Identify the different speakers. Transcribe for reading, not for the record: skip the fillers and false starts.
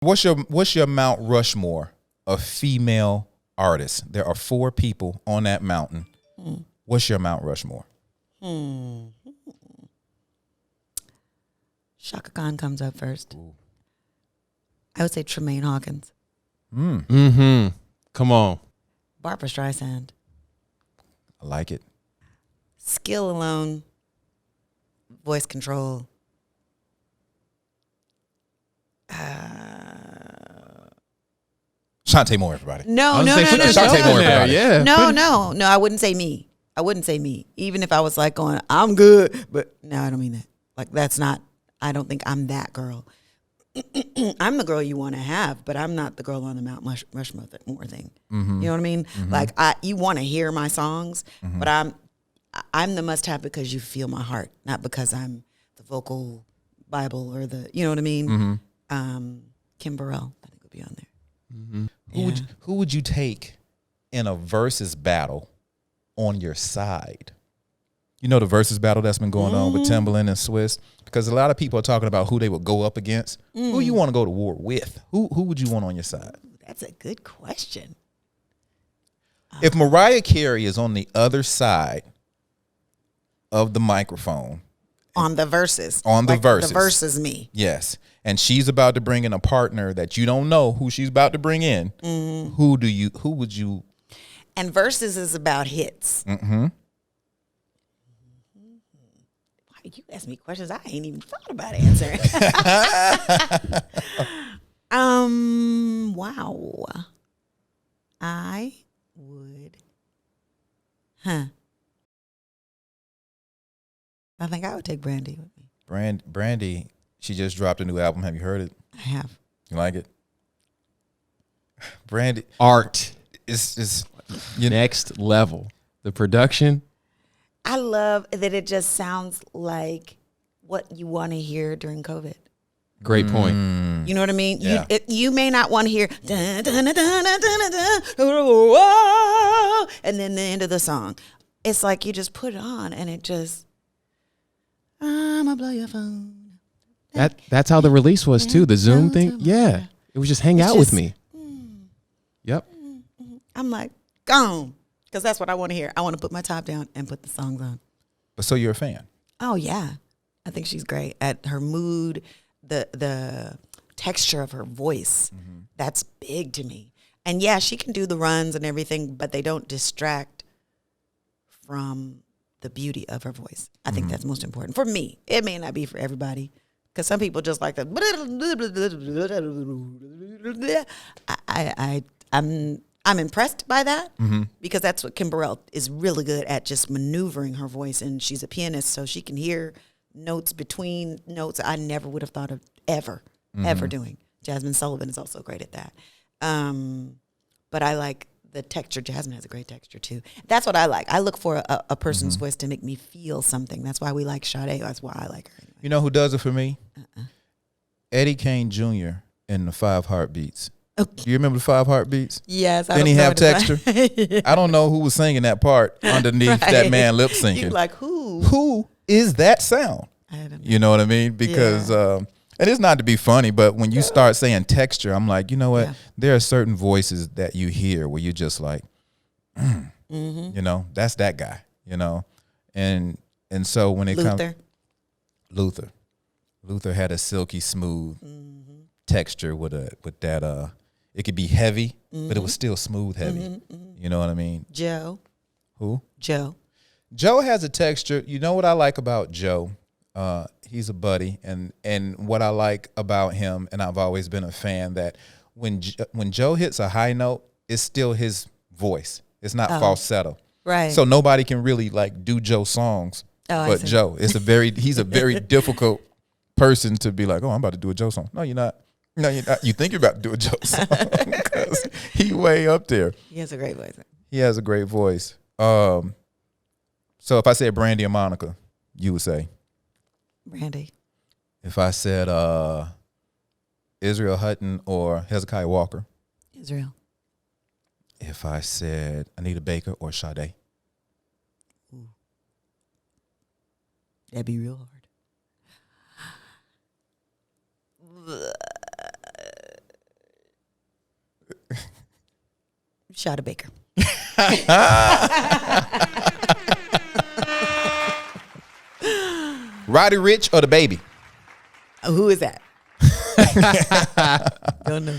Speaker 1: What's your Mount Rushmore of female artists? There are 4 people on that mountain. What's your Mount Rushmore?
Speaker 2: Shaka Khan comes up first. Ooh. I would say Tremaine Hawkins.
Speaker 3: Come on.
Speaker 2: Barbara Streisand.
Speaker 1: I like it.
Speaker 2: Skill alone. Voice control.
Speaker 1: Chante Moore, everybody.
Speaker 2: No.
Speaker 1: Chante Moore, everybody.
Speaker 3: Yeah.
Speaker 2: No. I wouldn't say me. Even if I was like going, I'm good. But no, I don't mean that. Like, that's not, I don't think I'm that girl. I'm the girl you want to have, but I'm not the girl on the Mount Rushmore thing. Mm-hmm. You know what I mean? Mm-hmm. Like, you want to hear my songs, but I'm the must-have because you feel my heart, not because I'm the vocal Bible or the, you know what I mean? Mm-hmm. Kim Burrell, I think, would be on there.
Speaker 1: Mm-hmm. Who would you take in a versus battle on your side? You know the versus battle that's been going on with Timbaland and Swiss? Because a lot of people are talking about who they would go up against. Who you want to go to war with? Who would you want on your side?
Speaker 2: That's a good question.
Speaker 1: If Mariah Carey is on the other side of the microphone.
Speaker 2: On the verses.
Speaker 1: The
Speaker 2: verses me.
Speaker 1: Yes. And she's about to bring in a partner that you don't know who she's about to bring in. Mm-hmm. Who would you?
Speaker 2: And verses is about hits.
Speaker 1: Mm-hmm.
Speaker 2: You ask me questions I ain't even thought about answering. Wow. I would. I think I would take Brandy with me.
Speaker 1: Brandy, she just dropped a new album. Have you heard it?
Speaker 2: I have.
Speaker 1: You like it? Brandy.
Speaker 3: Art.
Speaker 1: Is
Speaker 3: next level. The production.
Speaker 2: I love that it just sounds like what you want to hear during COVID.
Speaker 3: Great point.
Speaker 2: You know what I mean?
Speaker 1: Yeah.
Speaker 2: You may not want to hear dun, dun, dun, dun, dun, dun, dun, and then the end of the song. It's like you just put it on and it just, I'ma blow your phone.
Speaker 3: That's how the release was too. The Zoom thing. Yeah. It was just hang out with me. Yep.
Speaker 2: I'm like, gone. Because that's what I want to hear. I want to put my top down and put the songs on.
Speaker 1: So you're a fan?
Speaker 2: Oh, yeah. I think she's great at her mood, the texture of her voice. Mm-hmm. That's big to me. And, yeah, she can do the runs and everything, but they don't distract from the beauty of her voice. I think that's most important. For me. It may not be for everybody. Because some people just like the... I'm impressed by that because that's what Kim Burrell is really good at, just maneuvering her voice. And she's a pianist, so she can hear notes between notes I never would have thought of ever doing. Jasmine Sullivan is also great at that. But I like the texture. Jasmine has a great texture, too. That's what I like. I look for a person's voice to make me feel something. That's why we like Sade. That's why I like her. Anyway.
Speaker 1: You know who does it for me? Eddie Kane Jr. in the 5 Heartbeats. Do you remember the 5 Heartbeats?
Speaker 2: Yes.
Speaker 1: Didn't he have texture? I don't know who was singing that part underneath that man lip syncing.
Speaker 2: You're like, who?
Speaker 1: Who is that sound?
Speaker 2: I don't know.
Speaker 1: You know what I mean? Because, and it's not to be funny, but when you start saying texture, I'm like, you know what? Yeah. There are certain voices that you hear where you're just like, you know, that's that guy, you know? And so when it comes... Luther had a silky smooth texture with that, it could be heavy, but it was still smooth heavy. You know what I mean?
Speaker 2: Joe.
Speaker 1: Who?
Speaker 2: Joe.
Speaker 1: Joe has a texture. You know what I like about Joe? He's a buddy, and what I like about him, and I've always been a fan, that when Joe hits a high note, it's still his voice. It's not falsetto.
Speaker 2: Right.
Speaker 1: So nobody can really like do Joe songs but Joe. He's a very difficult person to be like, oh, I'm about to do a Joe song. No, you're not. No, you're not. You think you're about to do a Joe song because he way up there.
Speaker 2: He has a great voice.
Speaker 1: He has a great voice. So if I said Brandy and Monica, you would say?
Speaker 2: Brandy.
Speaker 1: If I said Israel Hutton or Hezekiah Walker?
Speaker 2: Israel.
Speaker 1: If I said Anita Baker or Sade?
Speaker 2: Ooh. That'd be real hard. Shada Baker.
Speaker 1: Roddy Ricch or the baby?
Speaker 2: Who is that? Don't know.